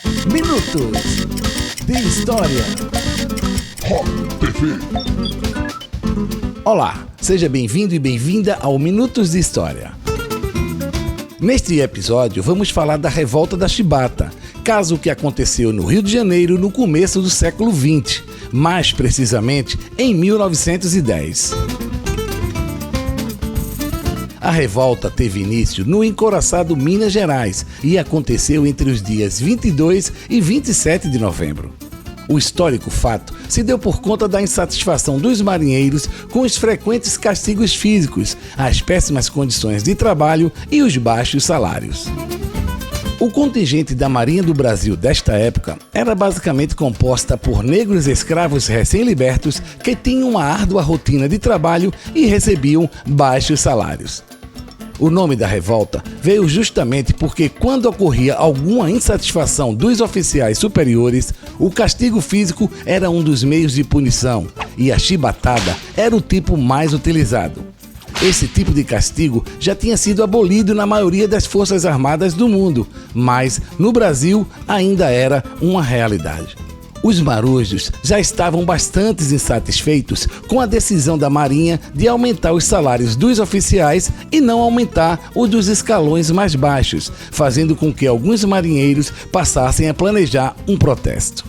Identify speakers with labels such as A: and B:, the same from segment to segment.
A: Minutos de História.
B: Rock TV.
A: Olá, seja bem-vindo e bem-vinda ao Minutos de História. Neste episódio vamos falar da Revolta da Chibata, caso que aconteceu no Rio de Janeiro no começo do século XX, mais precisamente em 1910. A revolta teve início no encouraçado Minas Gerais e aconteceu entre os dias 22 e 27 de novembro. O histórico fato se deu por conta da insatisfação dos marinheiros com os frequentes castigos físicos, as péssimas condições de trabalho e os baixos salários. O contingente da Marinha do Brasil desta época era basicamente composta por negros escravos recém-libertos que tinham uma árdua rotina de trabalho e recebiam baixos salários. O nome da revolta veio justamente porque, quando ocorria alguma insatisfação dos oficiais superiores, o castigo físico era um dos meios de punição e a chibatada era o tipo mais utilizado. Esse tipo de castigo já tinha sido abolido na maioria das forças armadas do mundo, mas no Brasil ainda era uma realidade. Os marujos já estavam bastante insatisfeitos com a decisão da Marinha de aumentar os salários dos oficiais e não aumentar os dos escalões mais baixos, fazendo com que alguns marinheiros passassem a planejar um protesto.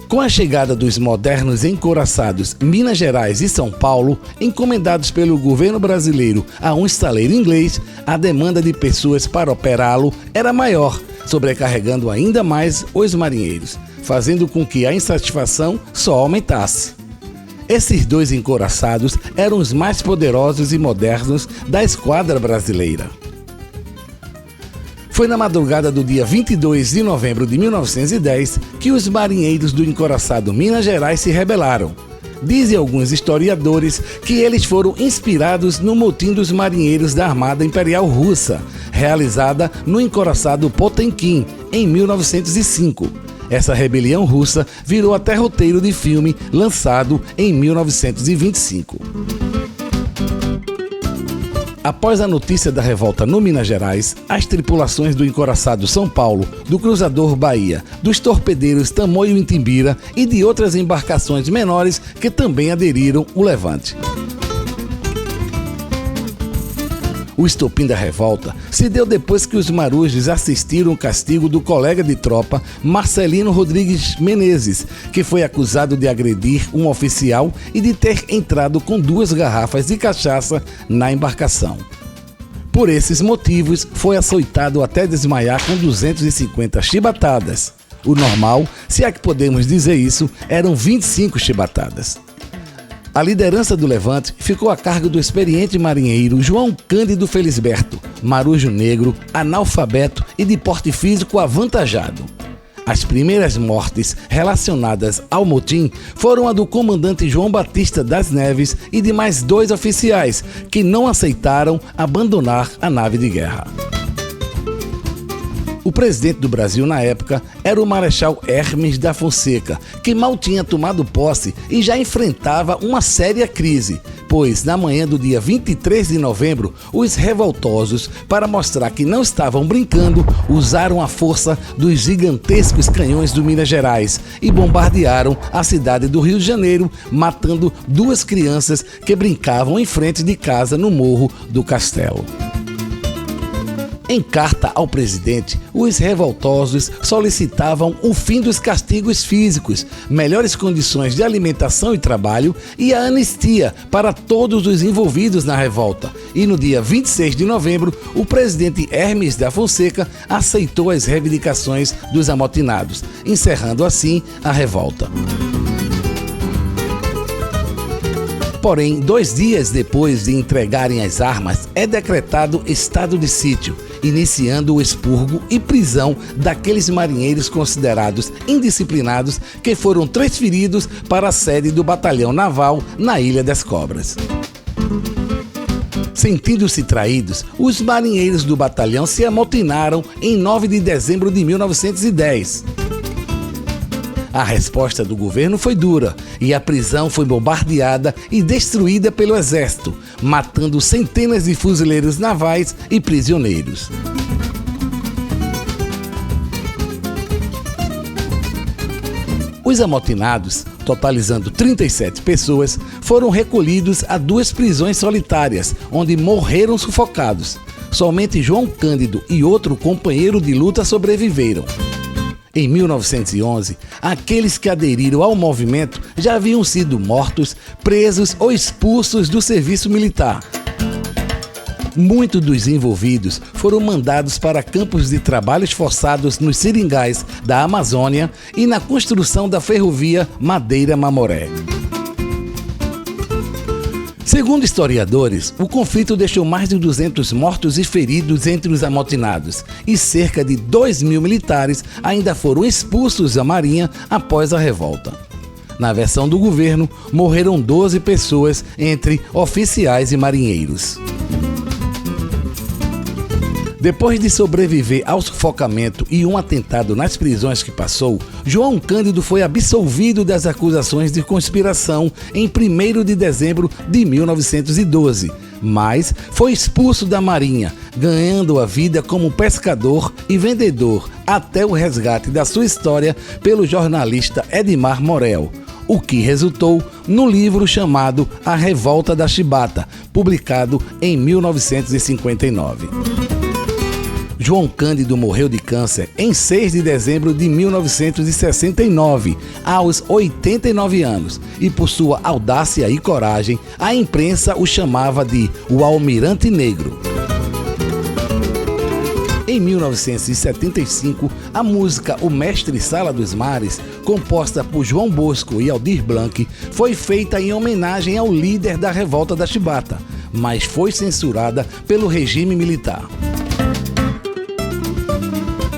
A: Com a chegada dos modernos encouraçados Minas Gerais e São Paulo, encomendados pelo governo brasileiro a um estaleiro inglês, a demanda de pessoas para operá-lo era maior, sobrecarregando ainda mais os marinheiros, fazendo com que a insatisfação só aumentasse. Esses dois encouraçados eram os mais poderosos e modernos da esquadra brasileira. Foi na madrugada do dia 22 de novembro de 1910 que os marinheiros do encouraçado Minas Gerais se rebelaram. Dizem alguns historiadores que eles foram inspirados no motim dos marinheiros da Armada Imperial Russa, realizada no encouraçado Potemkin, em 1905. Essa rebelião russa virou até roteiro de filme lançado em 1925. Após a notícia da revolta no Minas Gerais, as tripulações do encouraçado São Paulo, do cruzador Bahia, dos torpedeiros Tamoio e Timbira e de outras embarcações menores que também aderiram ao levante. O estopim da revolta se deu depois que os marujos assistiram o castigo do colega de tropa Marcelino Rodrigues Menezes, que foi acusado de agredir um oficial e de ter entrado com 2 garrafas de cachaça na embarcação. Por esses motivos, foi açoitado até desmaiar com 250 chibatadas. O normal, se é que podemos dizer isso, eram 25 chibatadas. A liderança do levante ficou a cargo do experiente marinheiro João Cândido Felisberto, marujo negro, analfabeto e de porte físico avantajado. As primeiras mortes relacionadas ao motim foram a do comandante João Batista das Neves e de mais 2 oficiais, que não aceitaram abandonar a nave de guerra. O presidente do Brasil na época era o Marechal Hermes da Fonseca, que mal tinha tomado posse e já enfrentava uma séria crise, pois na manhã do dia 23 de novembro, os revoltosos, para mostrar que não estavam brincando, usaram a força dos gigantescos canhões do Minas Gerais e bombardearam a cidade do Rio de Janeiro, matando 2 crianças que brincavam em frente de casa no Morro do Castelo. Em carta ao presidente, os revoltosos solicitavam o fim dos castigos físicos, melhores condições de alimentação e trabalho e a anistia para todos os envolvidos na revolta. E no dia 26 de novembro, o presidente Hermes da Fonseca aceitou as reivindicações dos amotinados, encerrando assim a revolta. Porém, 2 dias depois de entregarem as armas, é decretado estado de sítio, iniciando o expurgo e prisão daqueles marinheiros considerados indisciplinados que foram transferidos para a sede do Batalhão Naval na Ilha das Cobras. Sentindo-se traídos, os marinheiros do batalhão se amotinaram em 9 de dezembro de 1910. A resposta do governo foi dura e a prisão foi bombardeada e destruída pelo exército, matando centenas de fuzileiros navais e prisioneiros. Os amotinados, totalizando 37 pessoas, foram recolhidos a 2 prisões solitárias, onde morreram sufocados. Somente João Cândido e outro companheiro de luta sobreviveram. Em 1911, aqueles que aderiram ao movimento já haviam sido mortos, presos ou expulsos do serviço militar. Muitos dos envolvidos foram mandados para campos de trabalhos forçados nos seringais da Amazônia e na construção da ferrovia Madeira-Mamoré. Segundo historiadores, o conflito deixou mais de 200 mortos e feridos entre os amotinados e cerca de 2.000 militares ainda foram expulsos da Marinha após a revolta. Na versão do governo, morreram 12 pessoas entre oficiais e marinheiros. Depois de sobreviver ao sufocamento e um atentado nas prisões que passou, João Cândido foi absolvido das acusações de conspiração em 1º de dezembro de 1912, mas foi expulso da Marinha, ganhando a vida como pescador e vendedor até o resgate da sua história pelo jornalista Edmar Morel, o que resultou no livro chamado A Revolta da Chibata, publicado em 1959. João Cândido morreu de câncer em 6 de dezembro de 1969, aos 89 anos, e por sua audácia e coragem, a imprensa o chamava de o Almirante Negro. Em 1975, a música O Mestre Sala dos Mares, composta por João Bosco e Aldir Blanc, foi feita em homenagem ao líder da Revolta da Chibata, mas foi censurada pelo regime militar.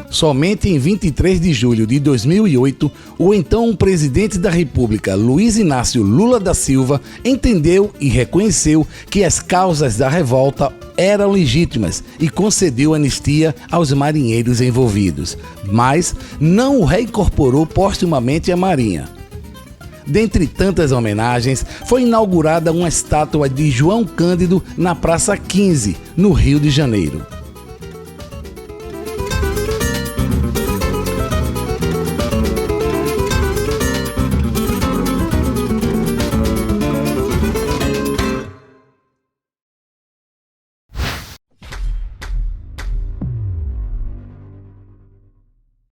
A: Somente em 23 de julho de 2008, o então presidente da República, Luiz Inácio Lula da Silva, entendeu e reconheceu que as causas da revolta eram legítimas e concedeu anistia aos marinheiros envolvidos, mas não o reincorporou postumamente à Marinha. Dentre tantas homenagens, foi inaugurada uma estátua de João Cândido na Praça 15, no Rio de Janeiro.